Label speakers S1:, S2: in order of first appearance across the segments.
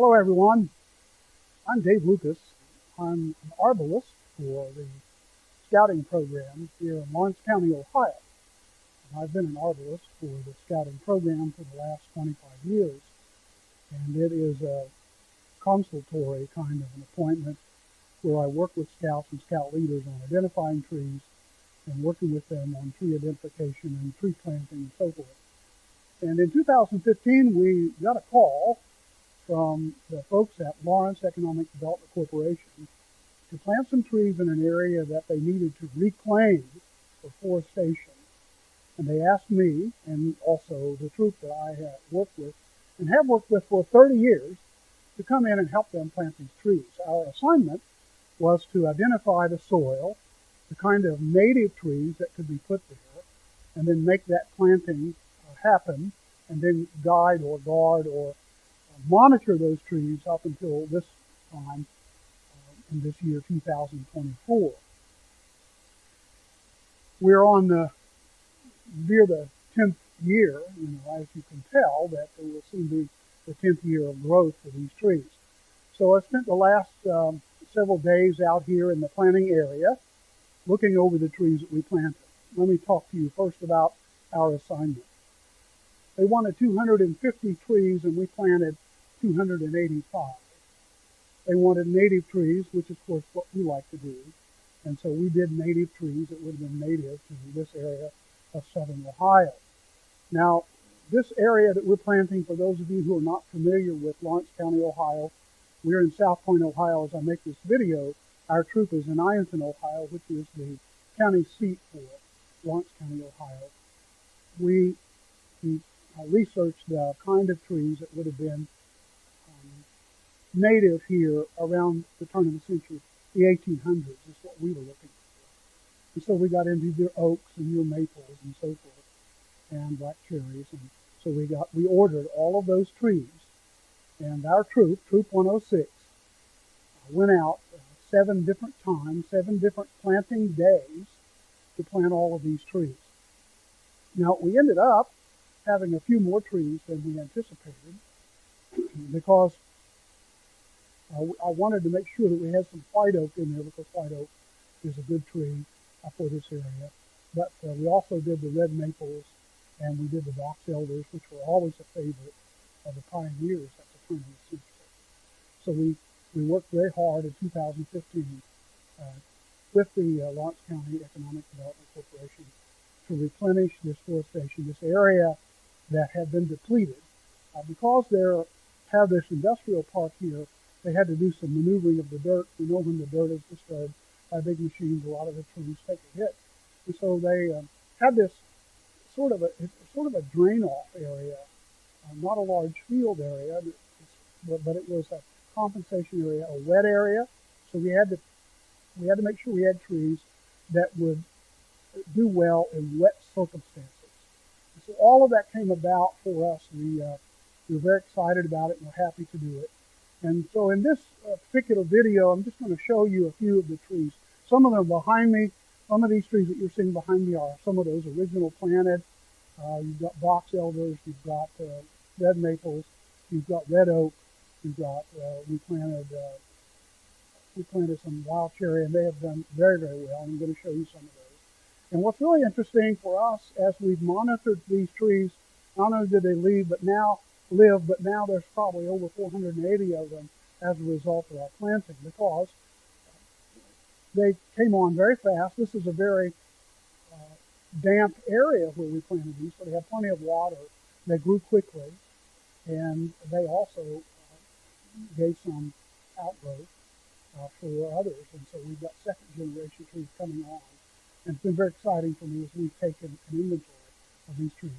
S1: Hello, everyone. I'm Dave Lucas. I'm an arborist for the scouting program here in Lawrence County, Ohio. And I've been an arborist for the scouting program for the last 25 years. And it is a consultory kind of an appointment where I work with scouts and scout leaders on identifying trees and working with them on tree identification and tree planting and so forth. And in 2015, we got a call from the folks at Lawrence Economic Development Corporation to plant some trees in an area that they needed to reclaim for forestation. And they asked me, and also the troop that I have worked with and have worked with for 30 years, to come in and help them plant these trees. Our assignment was to identify the soil, the kind of native trees that could be put there, and then make that planting happen, and then guide or guard or monitor those trees up until this time in this year 2024. We're on near the 10th year, as you can tell, that it will soon be the 10th year of growth for these trees. So I spent the last several days out here in the planting area looking over the trees that we planted. Let me talk to you first about our assignment. They wanted 250 trees and we planted 285. They wanted native trees, which is, of course, what we like to do. And so we did native trees that would have been native to this area of southern Ohio. Now, this area that we're planting, for those of you who are not familiar with Lawrence County, Ohio, we're in South Point, Ohio as I make this video. Our troop is in Ironton, Ohio, which is the county seat for Lawrence County, Ohio. We researched the kind of trees that would have been native here around the turn of the century. The 1800s is what we were looking for. And so we got into your oaks and your maples and so forth, and black cherries. And so we ordered all of those trees. And our troop, Troop 106, went out 7 different times, 7 different planting days to plant all of these trees. Now, we ended up having a few more trees than we anticipated because I wanted to make sure that we had some white oak in there because white oak is a good tree for this area. But we also did the red maples and we did the box elders, which were always a favorite of the pioneers at the turn of the century. So we worked very hard in 2015 with the Lawrence County Economic Development Corporation to replenish this forestation, this area that had been depleted. Because they have this industrial park here, they had to do some maneuvering of the dirt. We know when the dirt is disturbed by big machines, a lot of the trees take a hit. And so they had this sort of a drain-off area, not a large field area, but it was a compensation area, a wet area. So we had to make sure we had trees that would do well in wet circumstances. And so all of that came about for us. We were very excited about it and we're happy to do it. And so in this particular video, I'm just going to show you a few of the trees. Some of them behind me, some of these trees that you're seeing behind me are some of those original planted. You've got box elders, you've got red maples, you've got red oak, you've got, we planted some wild cherry, and they have done very, very well. I'm going to show you some of those. And what's really interesting for us, as we've monitored these trees, not only did they live, but now there's probably over 480 of them as a result of our planting because they came on very fast. This is a very damp area where we planted these, so they have plenty of water. They grew quickly, and they also gave some outgrowth for others. And so we've got second generation trees coming on. And it's been very exciting for me as we've taken an inventory of these trees.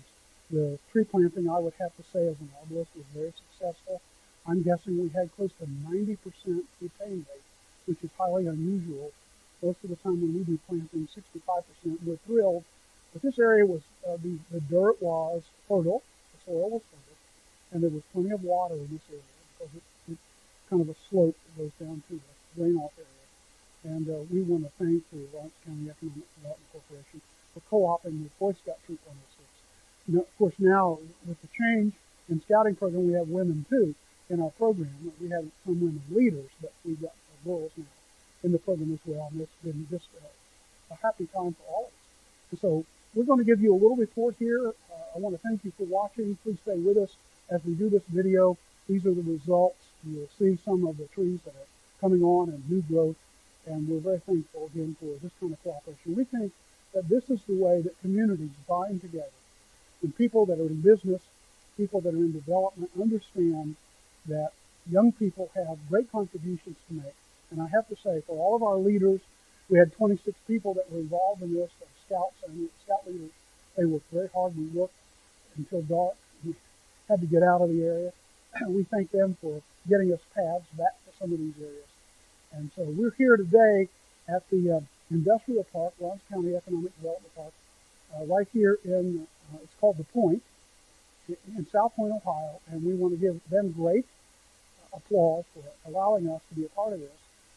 S1: The tree planting, I would have to say, as an arborist, was very successful. I'm guessing we had close to 90% retain rate, which is highly unusual. Most of the time when we do planting, 65%, we're thrilled. But this area was, the dirt was fertile, the soil was fertile, and there was plenty of water in this area because it's kind of a slope that goes down to the drain-off area. And we want to thank the Lawrence County Economic Development Corporation for co-opting the Boy Scout Troop 106. Of course, now with the change in scouting program, we have women too. in our program. We had some women leaders, but we've got girls now in the program as well, and it's been just a happy time for all of us. And so we're going to give you a little report here. I want to thank you for watching. Please stay with us as we do this video. These are the results. You'll see some of the trees that are coming on and new growth, and we're very thankful again for this kind of cooperation. We think that this is the way that communities bind together, and people that are in business, people that are in development understand that young people have great contributions to make. And I have to say, for all of our leaders, we had 26 people that were involved in this, scouts and scout leaders. They worked very hard. We worked until dark. We had to get out of the area. We thank them for getting us paths back to some of these areas. And so we're here today at the Industrial Park, Lawrence County Economic Development Park, right here in, it's called The Point, in South Point, Ohio. And we want to give them great applause for allowing us to be a part of this.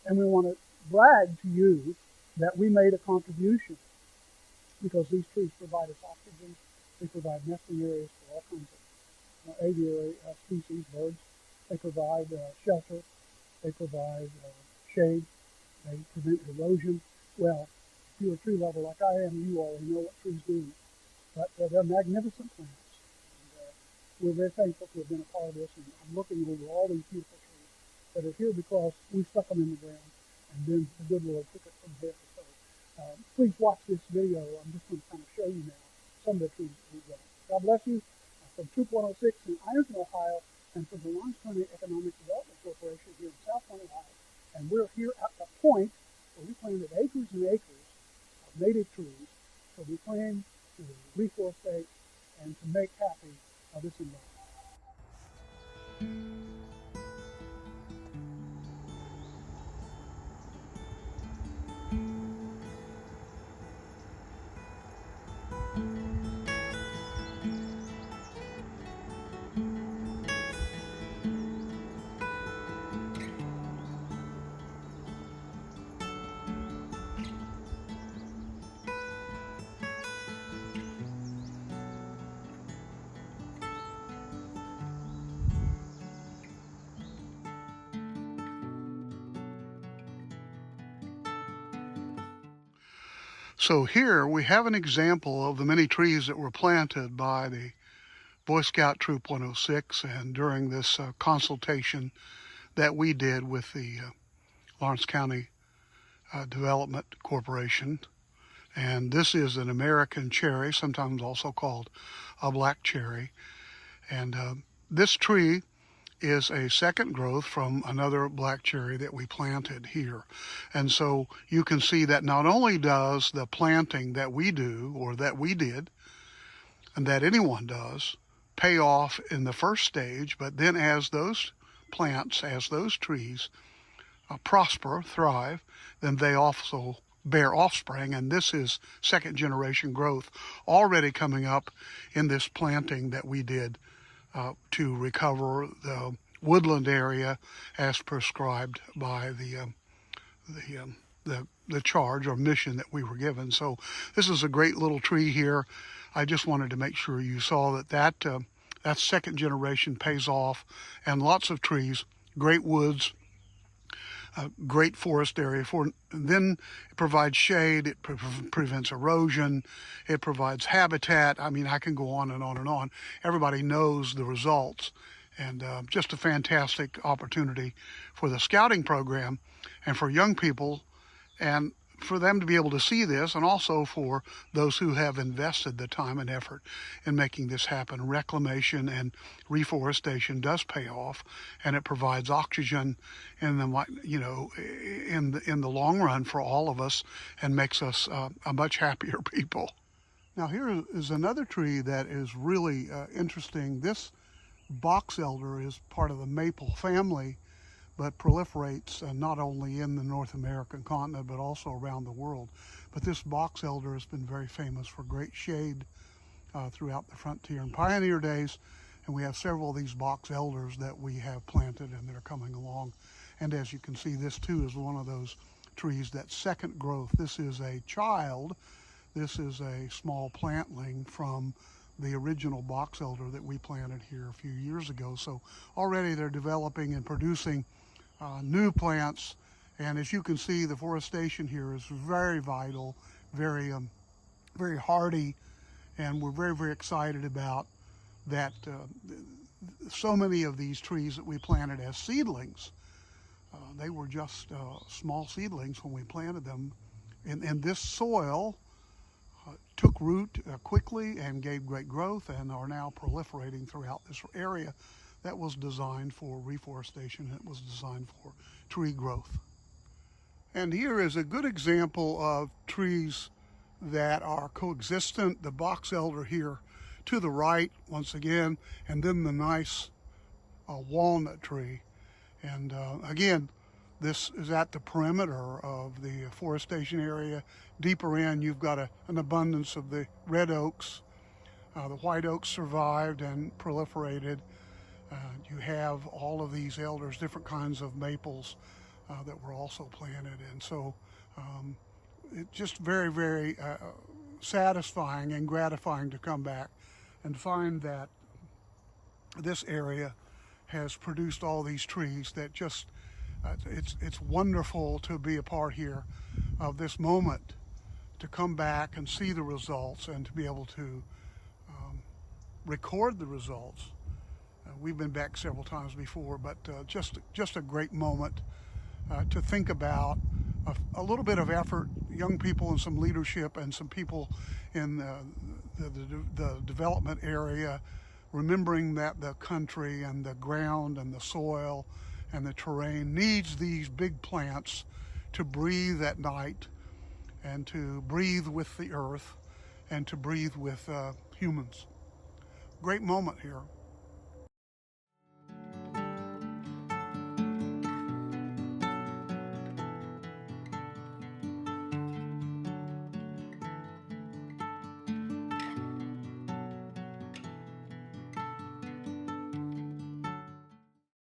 S1: And we want to brag to you that we made a contribution, because these trees provide us oxygen. They provide nesting areas for all kinds of aviary species, birds. They provide shelter. They provide shade. They prevent erosion. Well, if you're a tree lover like I am, you already know what trees do. But they're magnificent plants. And we're very thankful to have been a part of this. And I'm looking over all these beautiful trees that are here because we stuck them in the ground, and then the good Lord took it from there. So please watch this video. I'm just going to kind of show you now some of the trees that we've got. God bless you. From Troop 106 in Ironton, Ohio, and from the Lawrence County Economic Development Corporation here in South Point, Ohio. And we're here at the point where we planted acres and acres of native trees. So we plan to reforestate and to make happy this environment.
S2: So here we have an example of the many trees that were planted by the Boy Scout Troop 106, and during this consultation that we did with the Lawrence County Development Corporation. And this is an American cherry, sometimes also called a black cherry. And this tree is a second growth from another black cherry that we planted here. And so you can see that not only does the planting that we do, or that we did, and that anyone does, pay off in the first stage, but then as those plants, as those trees prosper, thrive, then they also bear offspring. And this is second generation growth already coming up in this planting that we did to recover the woodland area as prescribed by the charge or mission that we were given. So this is a great little tree here. I just wanted to make sure you saw that second generation pays off, and lots of trees, great woods, great forest area. Then it provides shade, it prevents erosion, it provides habitat. I mean, I can go on and on and on. Everybody knows the results, and just a fantastic opportunity for the scouting program and for young people, and for them to be able to see this, and also for those who have invested the time and effort in making this happen. Reclamation and reforestation does pay off, and it provides oxygen in the in the long run for all of us, and makes us a much happier people. Now here is another tree that is really interesting. This box elder is part of the maple family, but proliferates not only in the North American continent, but also around the world. But this box elder has been very famous for great shade throughout the frontier and pioneer days. And we have several of these box elders that we have planted and that are coming along. And as you can see, this too is one of those trees that second growth. This is a child. This is a small plantling from the original box elder that we planted here a few years ago. So already they're developing and producing new plants. And as you can see, the forestation here is very vital, very hardy, and we're very excited about that. So many of these trees that we planted as seedlings, they were just small seedlings when we planted them. And this soil took root quickly and gave great growth and are now proliferating throughout this area that was designed for reforestation. It was designed for tree growth. And here is a good example of trees that are coexistent. The box elder here to the right once again, and then the nice walnut tree. And again, this is at the perimeter of the forestation area. Deeper in, you've got an abundance of the red oaks. The white oaks survived and proliferated. You have all of these elders, different kinds of maples that were also planted. And so it's just very satisfying and gratifying to come back and find that this area has produced all these trees that just, it's wonderful to be a part here of this moment, to come back and see the results and to be able to record the results. We've been back several times before, but just a great moment to think about. A little bit of effort, young people and some leadership and some people in the development area, remembering that the country and the ground and the soil and the terrain needs these big plants to breathe at night and to breathe with the earth and to breathe with humans. Great moment here.